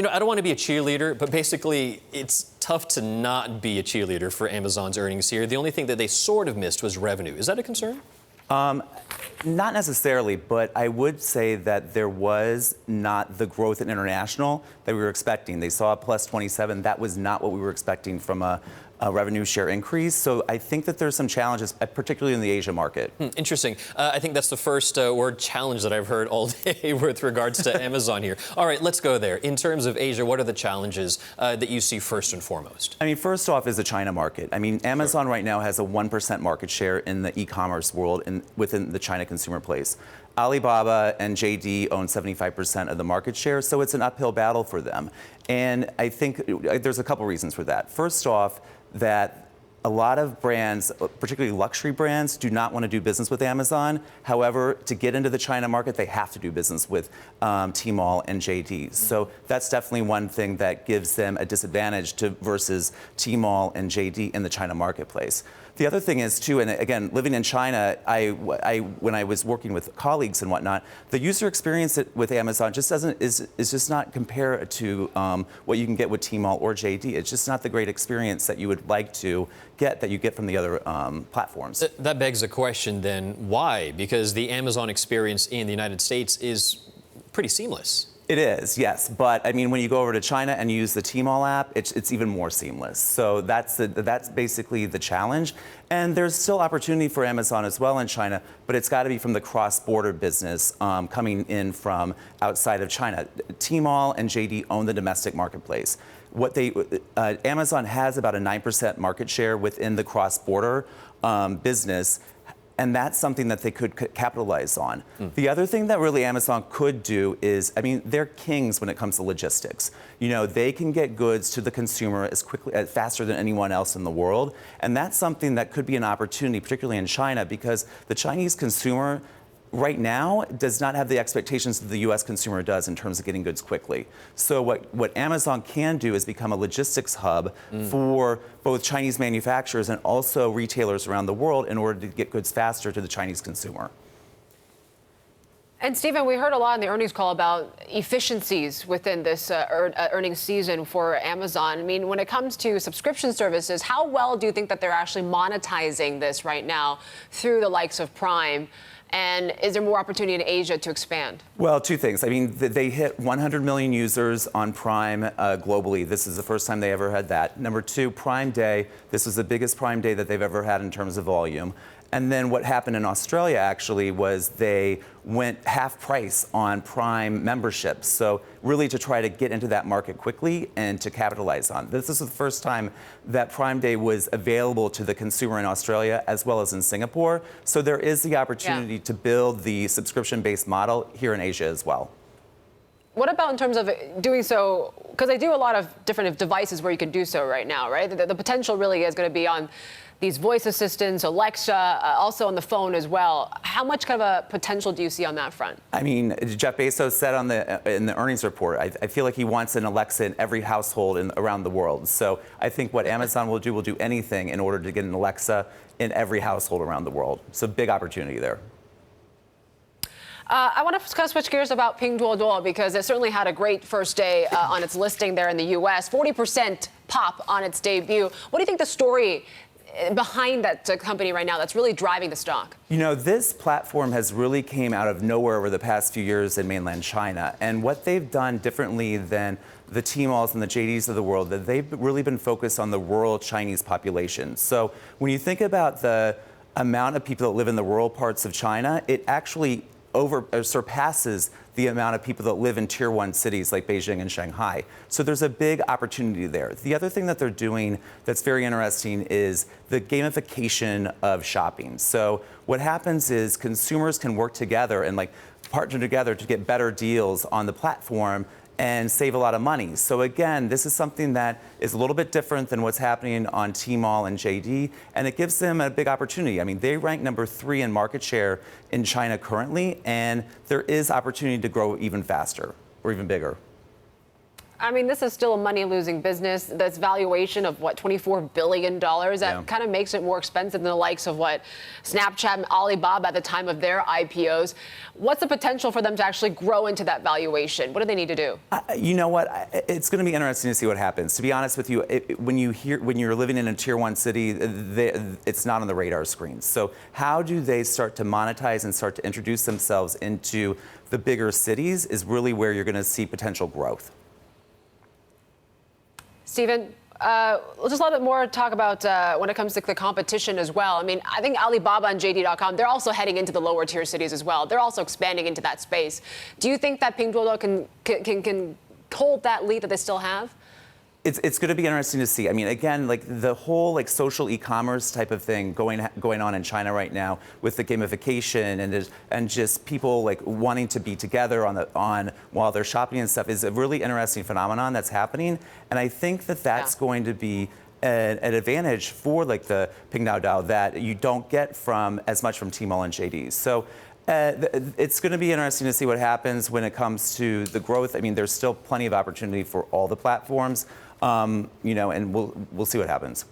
I don't want to be a cheerleader, but basically it's tough to not be a cheerleader for Amazon's earnings here. The only thing that they sort of missed was revenue. Is that a concern? Not necessarily, but I would say that there was not the growth in international that we were expecting. They saw a plus 27. That was not what we were expecting from a revenue share increase. So I think that there's some challenges, particularly in the Asia market. Interesting. I think that's the first word challenge that I've heard all day with regards to Amazon here. All right, let's go there. In terms of Asia, what are the challenges that you see first and foremost? I mean, first off is the China market. I mean, Amazon right now has a 1% market share in the e-commerce world within the China consumer place. Alibaba and JD own 75% of the market share, so it's an uphill battle for them. And I think there's a couple reasons for that. First off, that a lot of brands, particularly luxury brands, do not want to do business with Amazon. However, to get into the China market, they have to do business with Tmall and JD. So that's definitely one thing that gives them a disadvantage versus Tmall and JD in the China marketplace. The other thing is, too, and again, living in China, when I was working with colleagues and whatnot, the user experience with Amazon just is just not compared to what you can get with Tmall or JD. It's just not the great experience that you would like to get that you get from the other platforms. That begs the question then, why? Because the Amazon experience in the United States is pretty seamless. It is, yes. But I mean, when you go over to China and use the Tmall app, it's even more seamless. So that's basically the challenge. And there's still opportunity for Amazon as well in China, but it's got to be from the cross-border business coming in from outside of China. Tmall and JD own the domestic marketplace. Amazon has about a 9% market share within the cross-border business. And that's something that they could capitalize on. The other thing that really Amazon could do is, I mean, they're kings when it comes to logistics. You know, they can get goods to the consumer faster than anyone else in the world. And that's something that could be an opportunity, particularly in China, because the Chinese consumer right now does not have the expectations that the U.S. consumer does in terms of getting goods quickly. So what Amazon can do is become a logistics hub for both Chinese manufacturers and also retailers around the world in order to get goods faster to the Chinese consumer. And Stephen, we heard a lot in the earnings call about efficiencies within this earnings season for Amazon. I mean, when it comes to subscription services, how well do you think that they're actually monetizing this right now through the likes of Prime? And is there more opportunity in Asia to expand? Well, two things. I mean, they hit 100 million users on Prime globally. This is the first time they ever had that. Number two, Prime Day. This was the biggest Prime Day that they've ever had in terms of volume. And then what happened in Australia, actually, was they went half price on Prime memberships. So really to try to get into that market quickly and to capitalize on. This is the first time that Prime Day was available to the consumer in Australia as well as in Singapore. So there is the opportunity to build the subscription-based model here in Asia as well. What about in terms of doing so, because they do a lot of different devices where you can do so right now, right? The potential really is going to be on these voice assistants, Alexa, also on the phone as well. How much kind of a potential do you see on that front? I mean, Jeff Bezos said in the earnings report, I feel like he wants an Alexa in every household around the world. So I think what Amazon will do anything in order to get an Alexa in every household around the world. So big opportunity there. I want to switch gears about Pingzhu because it certainly had a great first day on its listing there in the U.S. 40% pop on its debut. What do you think the story behind that company right now that's really driving the stock? You know, this platform has really came out of nowhere over the past few years in mainland China. And what they've done differently than the Tmalls and the JDs of the world, that they've really been focused on the rural Chinese population. So when you think about the amount of people that live in the rural parts of China, it actually surpasses the amount of people that live in tier 1 cities like Beijing and Shanghai. So there's a big opportunity there. The other thing that they're doing that's very interesting is the gamification of shopping. So what happens is consumers can work together and partner together to get better deals on the platform and save a lot of money. So again, this is something that is a little bit different than what's happening on Tmall and JD, and it gives them a big opportunity. I mean, they rank number 3 in market share in China currently, and there is opportunity to grow even faster or even bigger. I mean, this is still a money-losing business. This valuation of, what, $24 billion? That kind of makes it more expensive than the likes of, what, Snapchat and Alibaba at the time of their IPOs. What's the potential for them to actually grow into that valuation? What do they need to do? You know what? It's going to be interesting to see what happens. To be honest with you, when you're living in a tier 1 city, it's not on the radar screens. So how do they start to monetize and start to introduce themselves into the bigger cities is really where you're going to see potential growth. Stephen, just a little bit more talk about when it comes to the competition as well. I mean, I think Alibaba and JD.com, they're also heading into the lower tier cities as well. They're also expanding into that space. Do you think that Pingzhu can hold that lead that they still have? It's going to be interesting to see. I mean, again, like the whole like social e-commerce type of thing going on in China right now with the gamification and just people like wanting to be together on while they're shopping and stuff is a really interesting phenomenon that's happening. And I think that's going to be an advantage for like the Pingdao that you don't get from as much from Tmall and JD. So. It's going to be interesting to see what happens when it comes to the growth. I mean, there's still plenty of opportunity for all the platforms, and we'll see what happens.